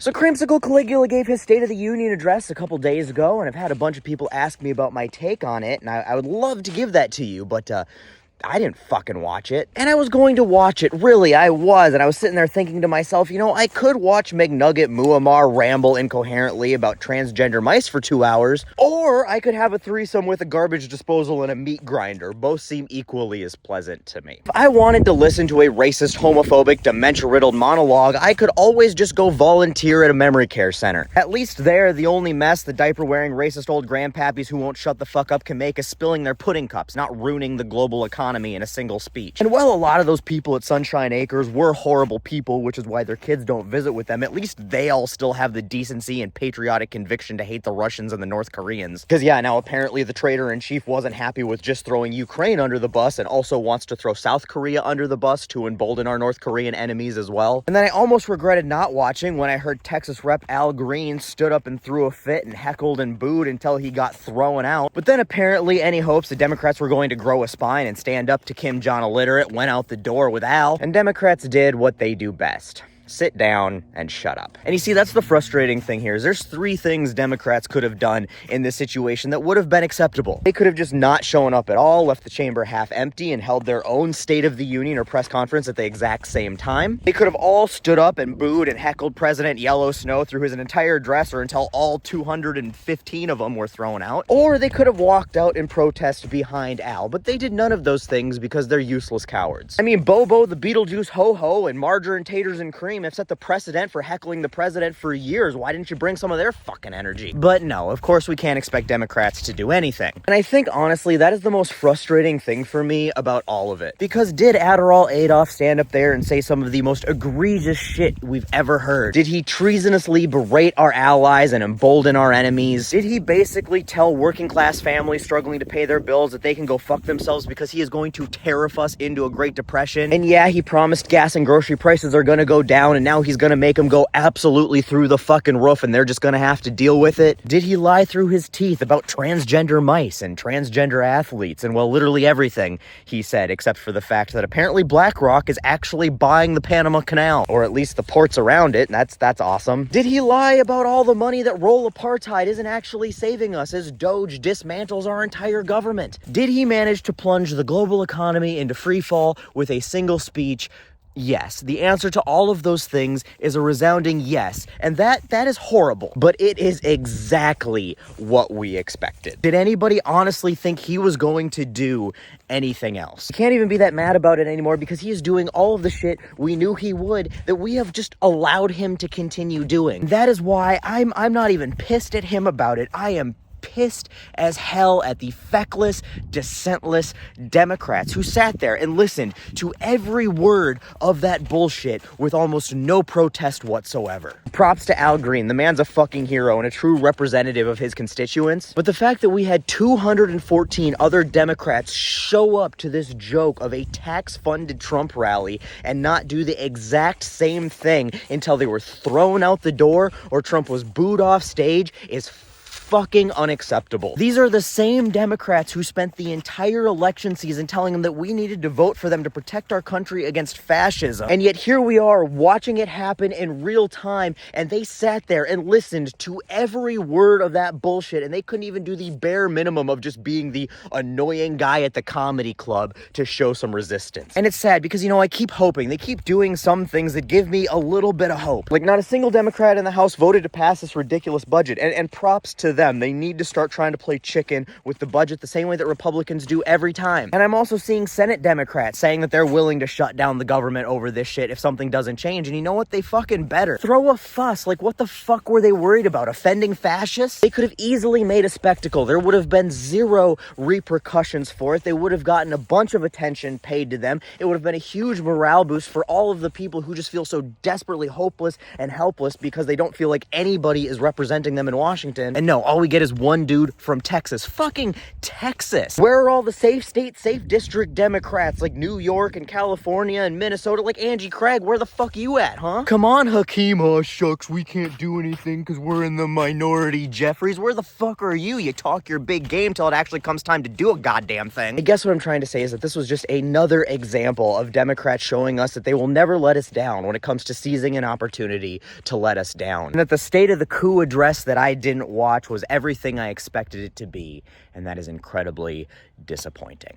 So Creamsicle Caligula gave his State of the Union address a couple days ago, and I've had a bunch of people ask me about my take on it, and I would love to give that to you, but I didn't fucking watch it. And I was going to watch it, really, I was, and I was sitting there thinking to myself, you know, I could watch McNugget Muammar ramble incoherently about transgender mice for 2 hours, or I could have a threesome with a garbage disposal and a meat grinder. Both seem equally as pleasant to me. If I wanted to listen to a racist, homophobic, dementia-riddled monologue, I could always just go volunteer at a memory care center. At least there, the only mess the diaper-wearing racist old grandpappies who won't shut the fuck up can make is spilling their pudding cups, not ruining the global economy in a single speech. And while a lot of those people at Sunshine Acres were horrible people, which is why their kids don't visit with them, at least they all still have the decency and patriotic conviction to hate the Russians and the North Koreans. Because yeah, now apparently the traitor-in-chief wasn't happy with just throwing Ukraine under the bus and also wants to throw South Korea under the bus to embolden our North Korean enemies as well. And then I almost regretted not watching when I heard Texas Rep Al Green stood up and threw a fit and heckled and booed until he got thrown out. But then apparently any hopes the Democrats were going to grow a spine and stand up to Kim John illiterate went out the door with Al, and Democrats did what they do best. Sit down and shut up. And you see, that's the frustrating thing here, is there's 3 things Democrats could have done in this situation that would have been acceptable. They could have just not shown up at all, left the chamber half empty, and held their own State of the Union or press conference at the exact same time. They could have all stood up and booed and heckled President Yellow Snow through his entire address or until all 215 of them were thrown out. Or they could have walked out in protest behind Al, but they did none of those things because they're useless cowards. I mean, Bobo, the Beetlejuice ho-ho, and Margarine, Taters, and Cream have set the precedent for heckling the president for years. Why didn't you bring some of their fucking energy? But no, of course we can't expect Democrats to do anything. And I think, honestly, that is the most frustrating thing for me about all of it. Because did Adderall Adolf stand up there and say some of the most egregious shit we've ever heard? Did he treasonously berate our allies and embolden our enemies? Did he basically tell working class families struggling to pay their bills that they can go fuck themselves because he is going to tariff us into a Great Depression? And yeah, he promised gas and grocery prices are gonna go down, and now he's gonna make them go absolutely through the fucking roof, and they're just gonna have to deal with it? Did he lie through his teeth about transgender mice and transgender athletes and, well, literally everything he said, except for the fact that apparently BlackRock is actually buying the Panama Canal, or at least the ports around it, and that's awesome. Did he lie about all the money that roll apartheid isn't actually saving us as Doge dismantles our entire government? Did he manage to plunge the global economy into free fall with a single speech? Yes, the answer to all of those things is a resounding yes, and that is horrible, but it is exactly what we expected. Did anybody honestly think he was going to do anything else? You can't even be that mad about it anymore because he is doing all of the shit we knew he would that we have just allowed him to continue doing. That is why I'm not even pissed at him about it. I am pissed as hell at the feckless, dissentless Democrats who sat there and listened to every word of that bullshit with almost no protest whatsoever. Props to Al Green. The man's a fucking hero and a true representative of his constituents. But the fact that we had 214 other Democrats show up to this joke of a tax-funded Trump rally and not do the exact same thing until they were thrown out the door or Trump was booed off stage is fucking unacceptable. These are the same Democrats who spent the entire election season telling them that we needed to vote for them to protect our country against fascism. And yet here we are watching it happen in real time, and they sat there and listened to every word of that bullshit, and they couldn't even do the bare minimum of just being the annoying guy at the comedy club to show some resistance. And it's sad because, you know, I keep hoping. They keep doing some things that give me a little bit of hope. Like, not a single Democrat in the House voted to pass this ridiculous budget, and props to them. They need to start trying to play chicken with the budget the same way that Republicans do every time. And I'm also seeing Senate Democrats saying that they're willing to shut down the government over this shit if something doesn't change. And you know what? They fucking better. Throw a fuss. Like, what the fuck were they worried about? Offending fascists? They could have easily made a spectacle. There would have been zero repercussions for it. They would have gotten a bunch of attention paid to them. It would have been a huge morale boost for all of the people who just feel so desperately hopeless and helpless because they don't feel like anybody is representing them in Washington. And no, all we get is one dude from Texas. Fucking Texas. Where are all the safe state, safe district Democrats like New York and California and Minnesota, like Angie Craig? Where the fuck you at, huh? Come on, Hakeem. Oh, shucks, we can't do anything because we're in the minority. Jeffries, where the fuck are you? You talk your big game till it actually comes time to do a goddamn thing. I guess what I'm trying to say is that this was just another example of Democrats showing us that they will never let us down when it comes to seizing an opportunity to let us down. And that the State of the Coup address that I didn't watch was everything I expected it to be, and that is incredibly disappointing.